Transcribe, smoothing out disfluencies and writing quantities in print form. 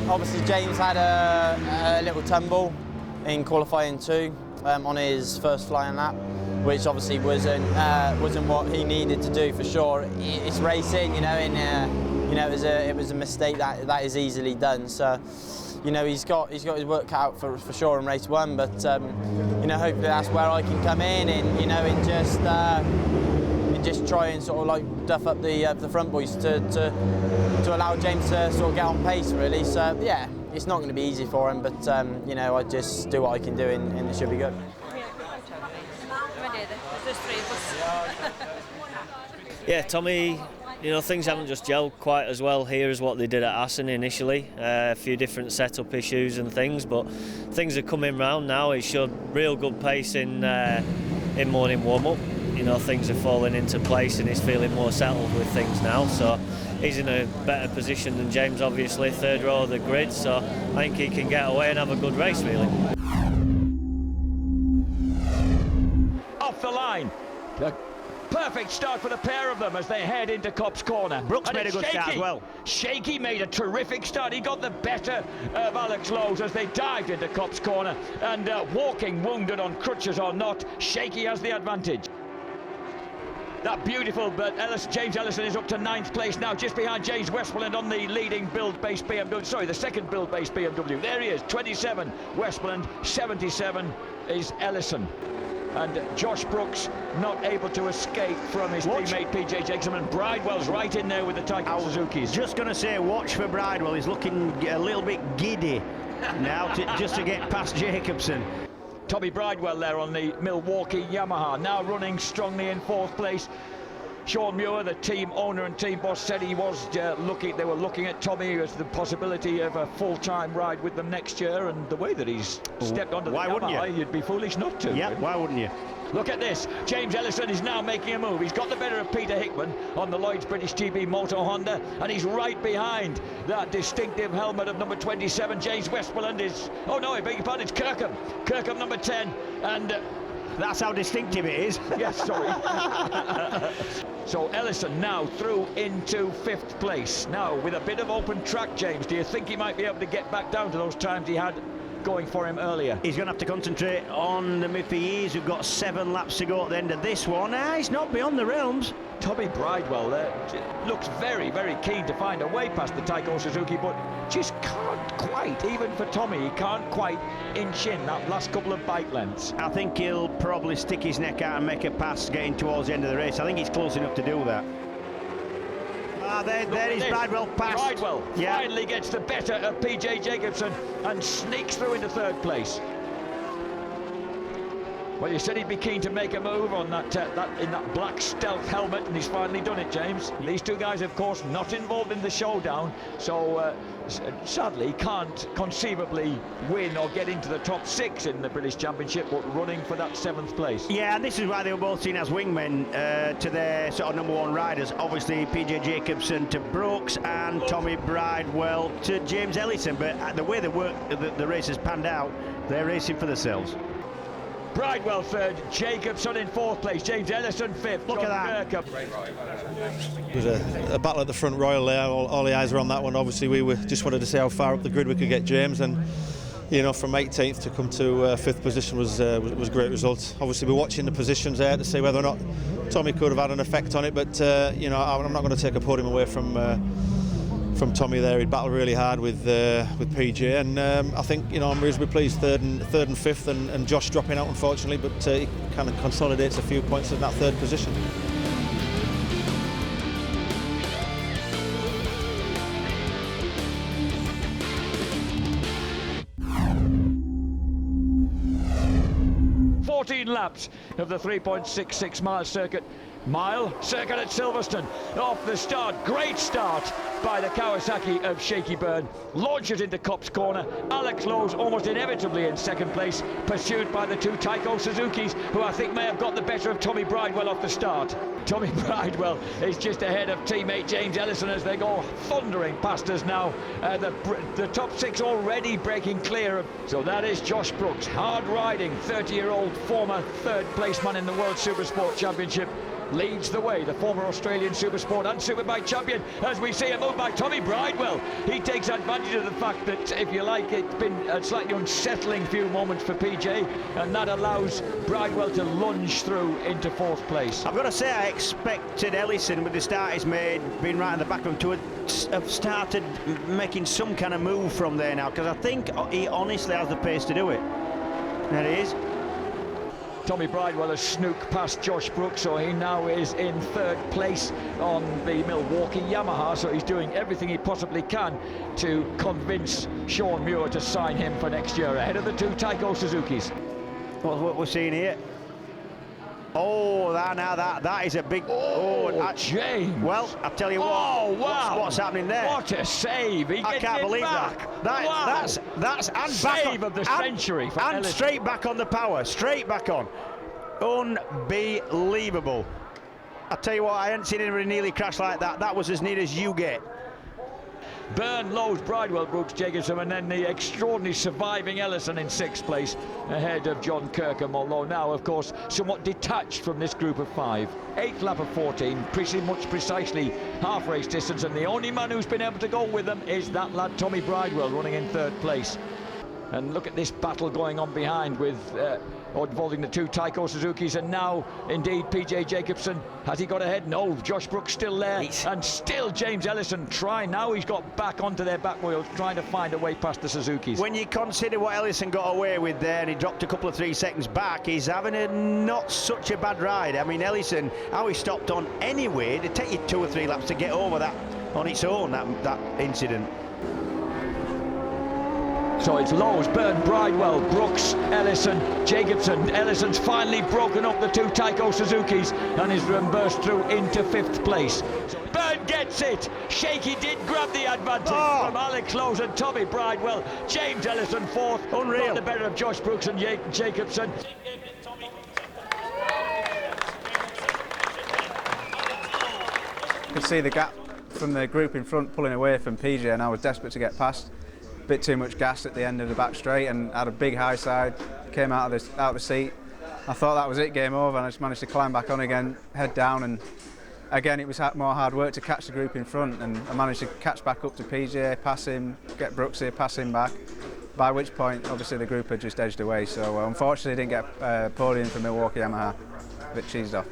obviously James had a little tumble in qualifying 2 on his first flying lap, which obviously wasn't what he needed to do for sure. It's racing, you know, and it was a mistake that is easily done. So, you know, he's got his work cut out for sure in race 1. But you know, hopefully that's where I can come in and, you know, and just try and sort of like duff up the front boys to allow James to sort of get on pace really. So yeah, it's not going to be easy for him, but you know, I just do what I can do and it should be good. Yeah, Tommy, you know, things haven't just gelled quite as well here as what they did at Assen initially. A few different setup issues and things, but things are coming round now. He showed real good pace in morning warm-up. You know, things are falling into place and he's feeling more settled with things now. So he's in a better position than James, obviously, 3rd row of the grid. So I think he can get away and have a good race, really. Off the line. The perfect start for the pair of them as they head into Copse Corner. Brooks made a good start as well. Shaky made a terrific start. He got the better of Alex Lowe's as they dived into Copse Corner. And walking wounded on crutches or not, Shaky has the advantage. That beautiful, but James Ellison is up to 9th place now, just behind James Westmoreland on the leading build-based BMW. Sorry, the second build-based BMW. There he is, 27 Westmoreland, 77 is Ellison. And Josh Brooks not able to escape from his teammate PJ Jacobson, and Bridewell's right in there with the Taiko Suzukis. Just going to say, watch for Bridewell. He's looking a little bit giddy now just to get past Jacobson. Tommy Bridewell there on the Milwaukee Yamaha, now running strongly in 4th place. Sean Muir, the team owner and team boss, said he was they were looking at Tommy as the possibility of a full-time ride with them next year, and the way that he's stepped onto the Yamaha, you'd be foolish not to. Yeah, why wouldn't you? Look at this. James Ellison is now making a move. He's got the better of Peter Hickman on the Lloyd's British GB Moto Honda, and he's right behind that distinctive helmet of number 27. James Westmoreland is... Oh no, I beg your pardon, it's Kirkham. Kirkham number 10, and... That's how distinctive it is. Yes, sorry. So Ellison now through into 5th place. Now, with a bit of open track, James, do you think he might be able to get back down to those times he had going for him earlier? He's going to have to concentrate on the Miffy who've got 7 laps to go at the end of this one. He's not beyond the realms. Tommy Bridewell looks very, very keen to find a way past the Taiko Suzuki, but just can't quite, even for Tommy, he can't quite inch in that last couple of bike lengths. I think he'll probably stick his neck out and make a pass getting towards the end of the race. I think he's close enough to do that. There is Bridewell past. Bridewell finally gets the better of PJ Jacobson and sneaks through into 3rd place. Well, you said he'd be keen to make a move on that in that black stealth helmet, and he's finally done it, James. These two guys, of course, not involved in the showdown, so sadly can't conceivably win or get into the top 6 in the British Championship, but running for that 7th place. Yeah, and this is why they were both seen as wingmen to their sort of #1 riders. Obviously, PJ Jacobson to Brooks and Tommy Bridewell to James Ellison. But the way the race has panned out, they're racing for themselves. Bridewell 3rd, Jacobson in 4th place, James Ellison 5th. Look at that. It was a battle at the front royal there. All the eyes were on that one. Obviously, we just wanted to see how far up the grid we could get James, and you know, from 18th to come to 5th position was a great result. Obviously, we're watching the positions there to see whether or not Tommy could have had an effect on it, but you know, I'm not going to take a podium away from Tommy there. He battled really hard with PJ, and I think, you know, I'm reasonably pleased third and 5th, and Josh dropping out unfortunately, but he kind of consolidates a few points in that 3rd position. Laps of the 3.66 mile circuit at Silverstone. Off the start, great start by the Kawasaki of Shaky Byrne, launches into Copse Corner. Alex Lowe's almost inevitably in 2nd place, pursued by the 2 Taiko Suzukis, who I think may have got the better of Tommy Bridewell off the start. Tommy Bridewell is just ahead of teammate James Ellison as they go thundering past us now. The top 6 already breaking clear. So that is Josh Brooks, hard riding 30-year-old former 3rd place man in the World Supersport Championship. leads the way, the former Australian Supersport and Superbike champion, as we see a move by Tommy Bridewell. He takes advantage of the fact that, if you like, it's been a slightly unsettling few moments for PJ, and that allows Bridewell to lunge through into 4th place. I've got to say, I expected Ellison, with the start he's made, being right in the back of him, to have started making some kind of move from there now, because I think he honestly has the pace to do it. There he is. Tommy Bridewell has snooked past Josh Brooks, so he now is in 3rd place on the Milwaukee Yamaha, so he's doing everything he possibly can to convince Sean Muir to sign him for next year, ahead of the 2 Taiko Suzukis. What we're seeing here. Oh, that is a big... James! Well, I tell you what, oh, wow. what's happening there? What a save! I can't believe back. that. Wow. That's and save back on, of the century for and Ellison. Straight back on the power, straight back on. Unbelievable. I tell you what, I hadn't seen anybody nearly crash like that. That was as near as you get. Byrne, Lowe's, Bridewell, Brooks, Jacobson, and then the extraordinary surviving Ellison in 6th place ahead of John Kirkham, although now, of course, somewhat detached from this group of 5. 8th lap of 14, pretty much precisely half race distance, and the only man who's been able to go with them is that lad Tommy Bridewell, running in 3rd place. And look at this battle going on behind with involving the 2 Taiko Suzukis, and now indeed PJ Jacobson. Has he got ahead? No. Josh Brooks still there, and still James Ellison trying. Now he's got back onto their back wheels, trying to find a way past the Suzukis. When you consider what Ellison got away with there, and he dropped a couple of 3 seconds back, he's having a not such a bad ride. I mean, Ellison, how he stopped on anyway, it'd take you 2 or 3 laps to get over that on its own, that incident. So it's Lowe's, Byrne, Bridewell, Brooks, Ellison, Jacobson. Ellison's finally broken up the 2 Taiko Suzukis and is burst through into 5th place. Byrne gets it. Shaky did grab the advantage from Alex Lowe's and Tommy Bridewell. James Ellison 4th. Unreal. Got the better of Josh Brooks and Jacobson. You could see the gap from the group in front pulling away from PJ, and I was desperate to get past. Bit too much gas at the end of the back straight and had a big high side, came out of the seat. I thought that was it, game over, and I just managed to climb back on again, head down, and again it was more hard work to catch the group in front, and I managed to catch back up to PJ, pass him, get Brooks here, pass him back, by which point obviously the group had just edged away, so unfortunately didn't get a podium for Milwaukee Yamaha, a bit cheesed off.